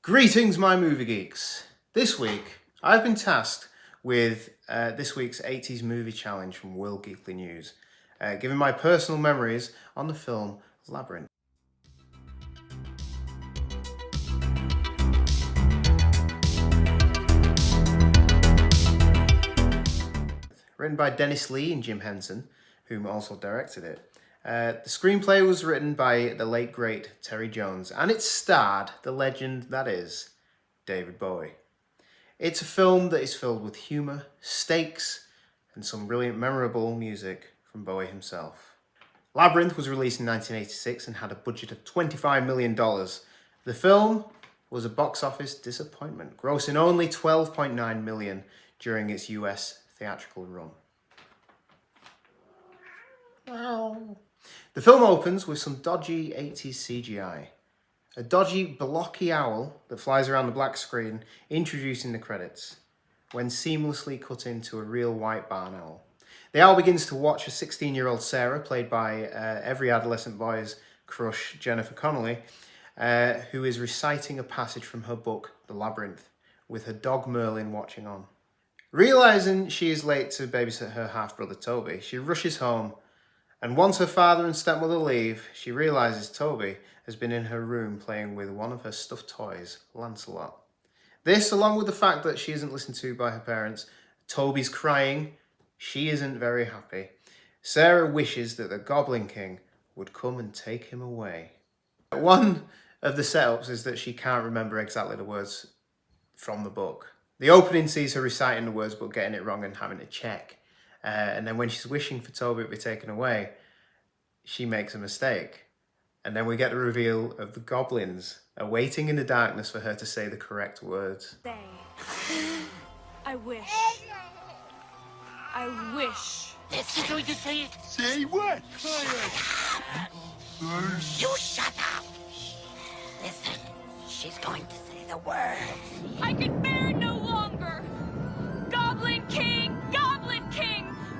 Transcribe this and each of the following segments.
Greetings, my movie geeks. This week, I've been tasked with this week's 80s movie challenge from World Geekly News, giving my personal memories on the film Labyrinth. Written by Dennis Lee and Jim Henson, whom also directed it. The screenplay was written by the late great Terry Jones, and it starred the legend that is David Bowie. It's a film that is filled with humour, stakes, and some brilliant memorable music from Bowie himself. Labyrinth was released in 1986 and had a budget of $25 million. The film was a box office disappointment, grossing only $12.9 million during its US theatrical run. The film opens with some dodgy 80s CGI. A dodgy, blocky owl that flies around the black screen, introducing the credits, when seamlessly cut into a real white barn owl. The owl begins to watch a 16-year-old Sarah, played by every adolescent boy's crush, Jennifer Connelly, who is reciting a passage from her book, The Labyrinth, with her dog Merlin watching on. Realising she is late to babysit her half-brother Toby, she rushes home, and once her father and stepmother leave, she realises Toby has been in her room playing with one of her stuffed toys, Lancelot. This, along with the fact that she isn't listened to by her parents, Toby's crying, she isn't very happy. Sarah wishes that the Goblin King would come and take him away. One of the setups is that she can't remember exactly the words from the book. The opening sees her reciting the words but getting it wrong and having to check. And then when she's wishing for Toby to be taken away, she makes a mistake. And then we get the reveal of the goblins awaiting in the darkness for her to say the correct words. Say, I wish. I wish. She's going to say it. Say what? You shut up. Listen, she's going to say the words. I can bear it no longer. Goblin King,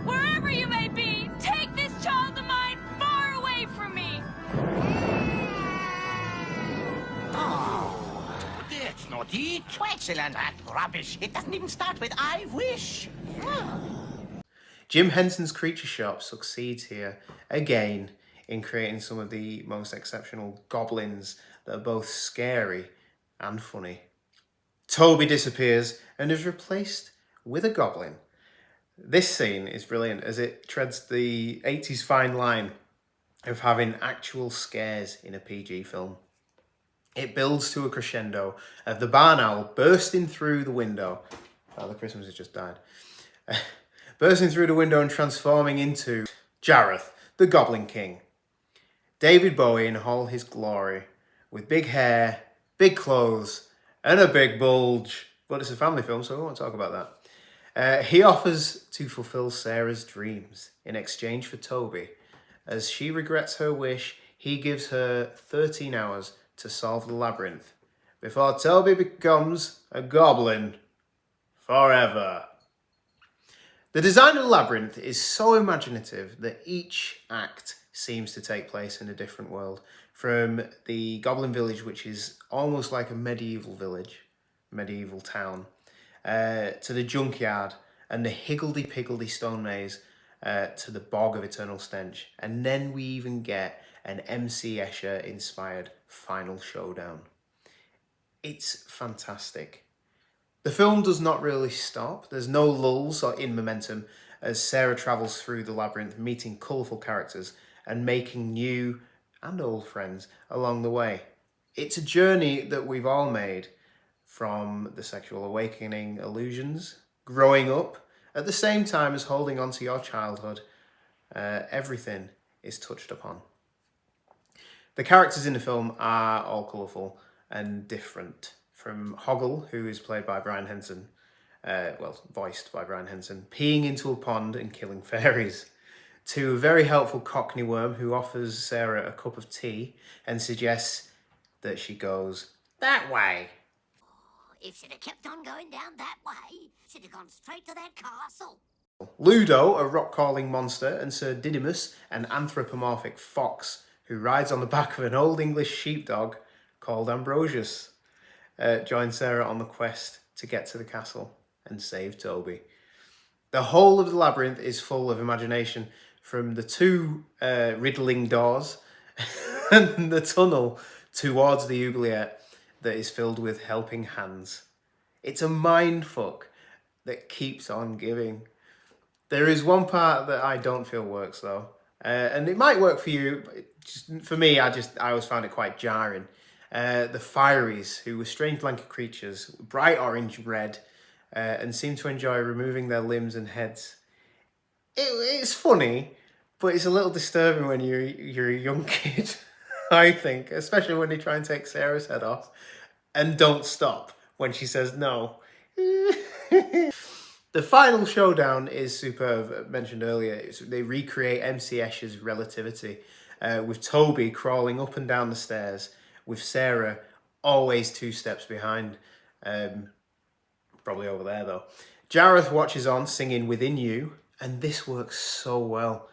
wherever you may be, take this child of mine far away from me. Oh, that's not it. Excellent, that rubbish. It doesn't even start with I wish. Jim Henson's Creature Shop succeeds here, again, in creating some of the most exceptional goblins that are both scary and funny. Toby disappears and is replaced with a goblin. This scene is brilliant as it treads the 80s fine line of having actual scares in a PG film. It builds to a crescendo of the barn owl bursting through the window. Father Christmas has just died. Bursting through the window and transforming into Jareth, the Goblin King. David Bowie in all his glory, with big hair, big clothes, and a big bulge. But it's a family film, so we won't talk about that. He offers to fulfill Sarah's dreams in exchange for Toby. As she regrets her wish, he gives her 13 hours to solve the labyrinth before Toby becomes a goblin forever. The design of the labyrinth is so imaginative that each act seems to take place in a different world. From the Goblin Village, which is almost like a medieval village, medieval town, to the junkyard and the higgledy-piggledy stone maze, to the bog of eternal stench. And then we even get an MC Escher-inspired final showdown. It's fantastic. The film does not really stop. There's no lulls or in momentum as Sarah travels through the labyrinth, meeting colourful characters and making new and old friends along the way. It's a journey that we've all made, from the sexual awakening illusions, growing up, at the same time as holding on to your childhood. Everything is touched upon. The characters in the film are all colourful and different. From Hoggle, who is played by Brian Henson, voiced by Brian Henson, peeing into a pond and killing fairies, to a very helpful Cockney worm who offers Sarah a cup of tea and suggests that she goes that way. If she'd have kept on going down that way, she'd have gone straight to that castle. Ludo, a rock-calling monster, and Sir Didymus, an anthropomorphic fox who rides on the back of an old English sheepdog called Ambrosius. join Sarah on the quest to get to the castle and save Toby. The whole of the labyrinth is full of imagination, from the two riddling doors and the tunnel towards the oubliette that is filled with helping hands. It's a mind fuck that keeps on giving. There is one part that I don't feel works though, and it might work for you. For me, I always found it quite jarring. The Fireys, who were strange blanket creatures, bright orange red, and seem to enjoy removing their limbs and heads. It's funny, but it's a little disturbing when you're a young kid, I think, especially when they try and take Sarah's head off and don't stop when she says no. The final showdown is superb, mentioned earlier. They recreate MC Escher's Relativity, with Toby crawling up and down the stairs, with Sarah always 2 steps behind. Probably over there though. Jareth watches on, singing Within You, and this works so well.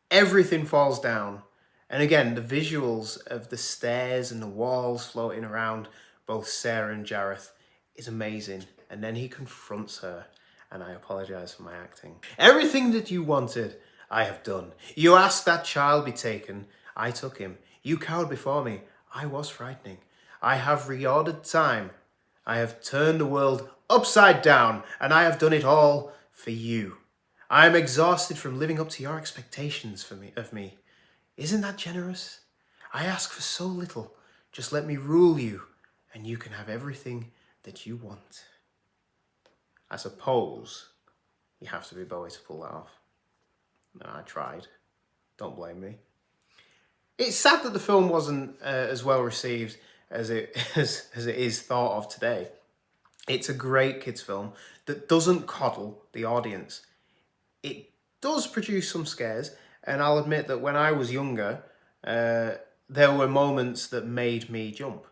Everything falls down. And again, the visuals of the stairs and the walls floating around both Sarah and Jareth is amazing. And then he confronts her, and I apologise for my acting. Everything that you wanted, I have done. You asked that child be taken, I took him. You cowered before me, I was frightening. I have reordered time. I have turned the world upside down, and I have done it all for you. I am exhausted from living up to your expectations of me. Isn't that generous? I ask for so little. Just let me rule you, and you can have everything that you want. I suppose you have to be Bowie to pull that off. No, I tried. Don't blame me. It's sad that the film wasn't as well received as it is thought of today. It's a great kids' film that doesn't coddle the audience. It does produce some scares, and I'll admit that when I was younger, there were moments that made me jump.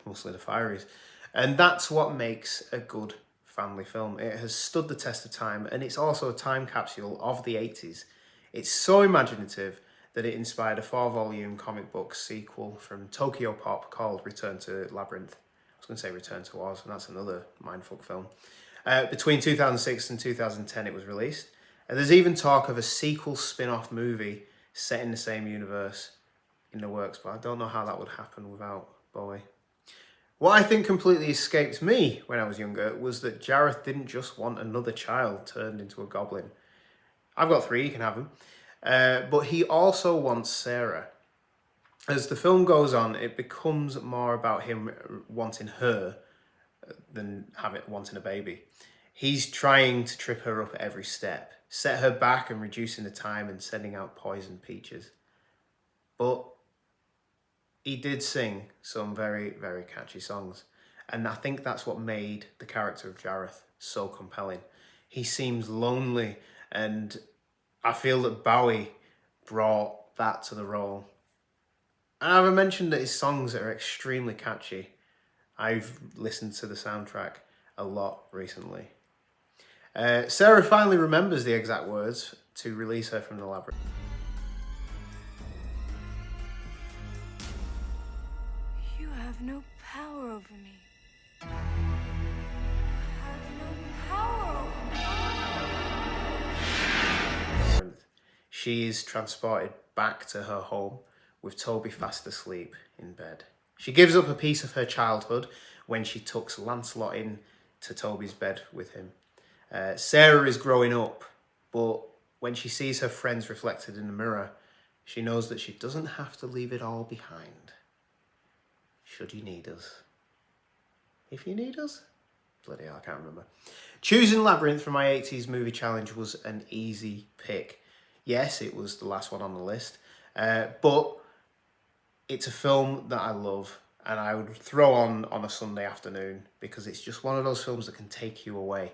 Mostly the Fireys. And that's what makes a good family film. It has stood the test of time, and it's also a time capsule of the 80s. It's so imaginative that it inspired a 4-volume comic book sequel from Tokyo Pop called Return to Labyrinth. I was going to say Return to Oz, and that's another mindfuck film. Between 2006 and 2010 it was released. And there's even talk of a sequel spin-off movie set in the same universe in the works, but I don't know how that would happen without Bowie. What I think completely escaped me when I was younger was that Jareth didn't just want another child turned into a goblin. I've got 3, you can have them. But he also wants Sarah. As the film goes on, it becomes more about him wanting her than wanting a baby. He's trying to trip her up at every step, set her back and reducing the time and sending out poison peaches. But he did sing some very, very catchy songs. And I think that's what made the character of Jareth so compelling. He seems lonely, and I feel that Bowie brought that to the role. And I've mentioned that his songs are extremely catchy. I've listened to the soundtrack a lot recently. Sarah finally remembers the exact words to release her from the labyrinth. You have no power over me. You have no power over me. She is transported back to her home with Toby fast asleep in bed. She gives up a piece of her childhood when she tucks Lancelot in to Toby's bed with him. Sarah is growing up, but when she sees her friends reflected in the mirror, she knows that she doesn't have to leave it all behind. Should you need us? If you need us? Bloody hell, I can't remember. Choosing Labyrinth for my 80s movie challenge was an easy pick. Yes, it was the last one on the list, but it's a film that I love and I would throw on a Sunday afternoon because it's just one of those films that can take you away.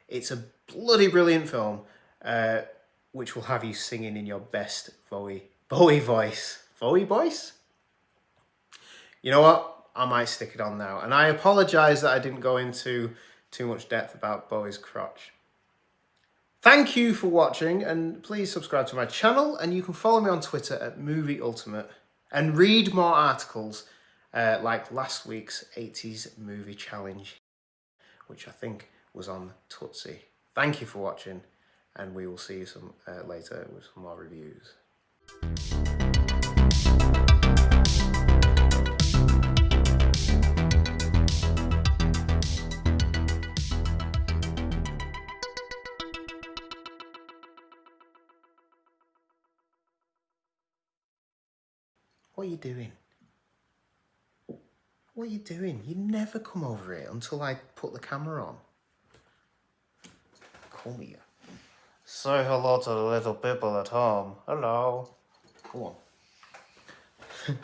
It's a bloody brilliant film, which will have you singing in your best Bowie voice. Bowie voice? You know what? I might stick it on now. And I apologise that I didn't go into too much depth about Bowie's crotch. Thank you for watching, and please subscribe to my channel, and you can follow me on Twitter at Movie Ultimate and read more articles like last week's 80s movie challenge, which I think was on Tootsie. Thank you for watching, and we will see you some later with some more reviews. What are you doing? What are you doing? You never come over here until I put the camera on. Come here. Say hello to the little people at home. Hello. Go on.